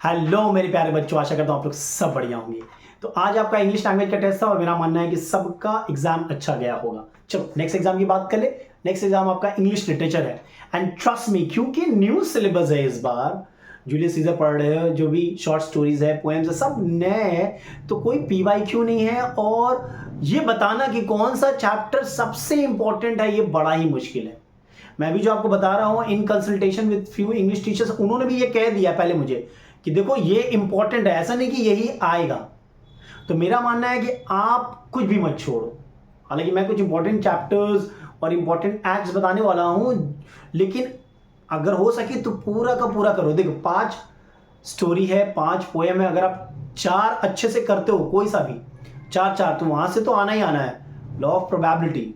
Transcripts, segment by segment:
Hello मेरे प्यारे बच्चों, आशा करता हूँ आप लोग सब बढ़िया होंगे। तो आज आपका इंग्लिश लैंग्वेज का टेस्ट था और मेरा मानना है कि सबका एग्जाम अच्छा गया होगा। चलो नेक्स्ट एग्जाम की बात कर ले। नेक्स्ट एग्जाम आपका इंग्लिश लिटरेचर है एंड ट्रस्ट मी, क्योंकि न्यू सिलेबस है इस बार। जूलियस सीजर पढ़ रहे हो, जो भी शॉर्ट स्टोरीज है, पोएम्स है, सब नए हैं, तो कोई PYQ नहीं है। और ये बताना कि कौन सा चैप्टर सबसे इंपॉर्टेंट है, ये बड़ा ही मुश्किल है। मैं भी जो आपको बता रहा हूँ in consultation with few English teachers, उन्होंने भी ये कह दिया पहले मुझे कि देखो ये इंपॉर्टेंट है, ऐसा नहीं कि यही आएगा। तो मेरा मानना है कि आप कुछ भी मत छोड़ो। हालांकि मैं कुछ इंपॉर्टेंट चैप्टर्स और इंपॉर्टेंट एक्ट्स बताने वाला हूं, लेकिन अगर हो सके तो पूरा का पूरा करो। देखो 5 स्टोरी है, 5 पोएम है, अगर आप 4 अच्छे से करते हो, कोई सा भी 4 तो वहां से तो आना ही आना है। लॉ ऑफ प्रोबेबिलिटी,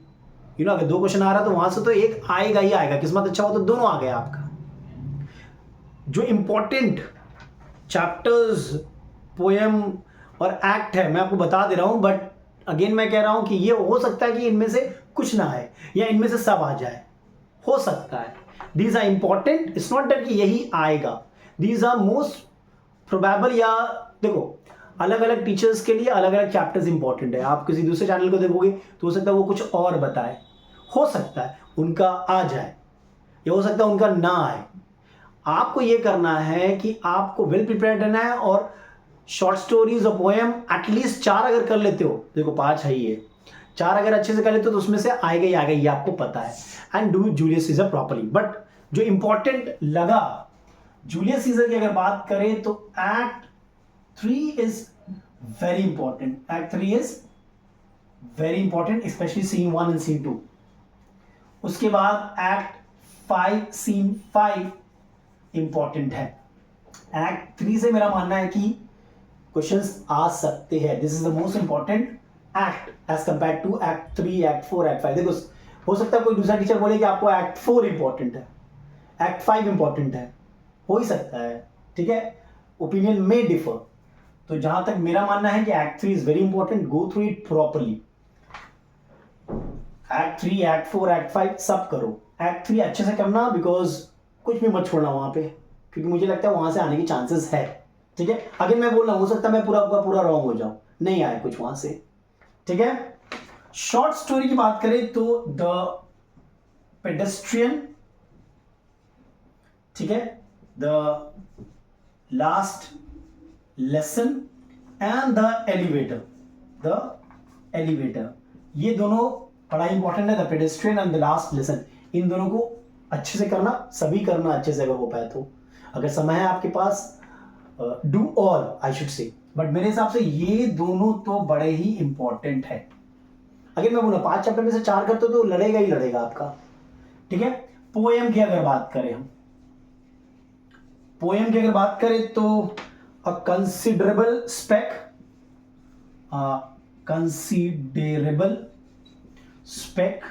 अगर 2 क्वेश्चन आ रहा है तो वहां से तो एक आएगा ही आएगा। किस्मत अच्छा हो तो दोनों आ गया आपका। जो इंपॉर्टेंट चैप्टर्स, पोएम और एक्ट है, मैं आपको बता दे रहा हूं, बट अगेन मैं कह रहा हूं कि ये हो सकता है कि इनमें से कुछ ना आए या इनमें से सब आ जाए, हो सकता है। These are important, it's not that कि यही आएगा। These are most probable. या देखो, अलग अलग टीचर्स के लिए अलग अलग चैप्टर्स इंपॉर्टेंट है। आप किसी दूसरे चैनल को देखोगे तो हो सकता है वो कुछ और बताए, हो सकता है उनका आ जाए या हो सकता है उनका ना आए। आपको ये करना है कि आपको वेल प्रिपेयर्ड रहना है और शॉर्ट स्टोरीज और पोएम एटलीस्ट 4 अगर कर लेते हो, देखो 5 है ही है, 4 अगर अच्छे से कर लेते हो तो उसमें से आएगा ही आएगा, ये आपको पता है। And do Julius Caesar properly. But जो इंपॉर्टेंट लगा जूलियस सीजर की अगर बात करें तो act 3 is very important. Act 3 is very important, specially scene 1 and scene 2। उसके बाद एक्ट 5 सीन 5 इंपॉर्टेंट है। एक्ट 3 से मेरा मानना है कि क्वेश्चंस आ सकते हैं। This is the most important act as compare to act 3, act 4, act 5। देखो, हो सकता है कोई दूसरा टीचर बोले कि आपको एक्ट 4 इंपॉर्टेंट है, एक्ट 5 इंपॉर्टेंट है, हो ही सकता है, ठीक है। ओपिनियन में डिफर। तो जहां तक मेरा मानना है कि act 3 is very important, go through it properly. Act 3, act 4, act 5 सब करो। एक्ट 3 अच्छे से करना, बिकॉज कुछ भी मत छोड़ना वहां पे, क्योंकि मुझे लगता है वहां से आने की चांसेस है, ठीक है। अगर मैं बोल रहा हूं, हो सकता है मैं पूरा रॉन्ग हो जाऊं, नहीं आए कुछ वहां से, ठीक है। शॉर्ट स्टोरी की बात करें तो द पेडेस्ट्रियन, ठीक है, the last lesson and the elevator, ये दोनों बड़ा इंपॉर्टेंट है। The pedestrian and the last lesson, इन दोनों को अच्छे से करना, सभी करना अच्छे से अगर हो पाए तो। अगर समय है आपके पास, do all I should say. But मेरे हिसाब से ये दोनों तो बड़े ही इंपॉर्टेंट है। अगर मैं बोला 5 चैप्टर में से 4 करते तो लड़ेगा ही लड़ेगा आपका, ठीक है। पोएम की अगर बात करें हम, पोएम की अगर बात करें तो अ कंसिडरेबल स्पेक,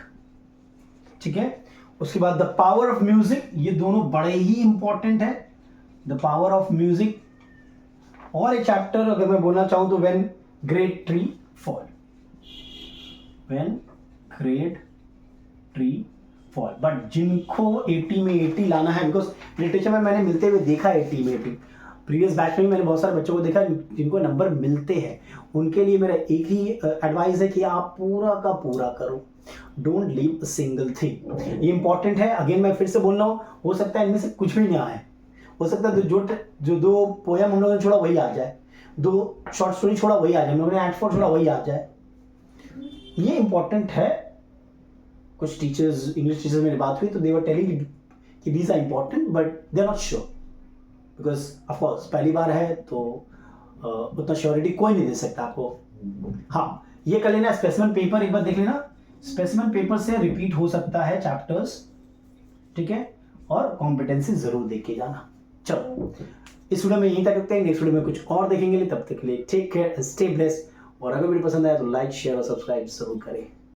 ठीक है। उसके बाद द पावर ऑफ म्यूजिक, ये दोनों बड़े ही इंपॉर्टेंट है। The power of music. और एक चैप्टर अगर मैं बोलना चाहूं तो when great tree fall, but जिनको 80 में 80 लाना है, बिकॉज लिटरेचर में मैंने मिलते हुए देखा है 80 में 80। प्रीवियस बैच में मैंने बहुत सारे बच्चों को देखा जिनको नंबर मिलते हैं। उनके लिए मेरा एक ही एडवाइस है कि आप पूरा का पूरा करो, don't leave a single thing. ये इंपॉर्टेंट है। अगेन मैं फिर से बोल रहा हूँ, हो सकता है इनमें से कुछ भी ना आए, हो सकता है जो 2 पोएम हम लोगों ने छोड़ा वही आ जाए, 2 शॉर्ट स्टोरी छोड़ा वही आ जाए, हम लोगों ने एक्ट 4 छोड़ा वही आ जाए। ये इंपॉर्टेंट है। कुछ टीचर्स, इंग्लिश टीचर्स मेरी बात हुई तो दे वर टेलिंग कि these are important but they are not sure, because of course पहली बार है तो उतना श्योरिटी कोई नहीं दे सकता आपको। हाँ, ये कर लेना, स्पेसिमेन पेपर एक बार देख लेना, स्पेसिमेन पेपर से रिपीट हो सकता है चैप्टर्स, ठीक है। और कॉम्पिटेंसी जरूर देख के जाना। चलो इस वीडियो में यहीं तक रखते हैं, नेक्स्ट वीडियो में कुछ और देखेंगे। तब तक के लिए टेक केयर, स्टे ब्लेस्ड। और अगर वीडियो पसंद आया तो लाइक, शेयर और सब्सक्राइब जरूर करें।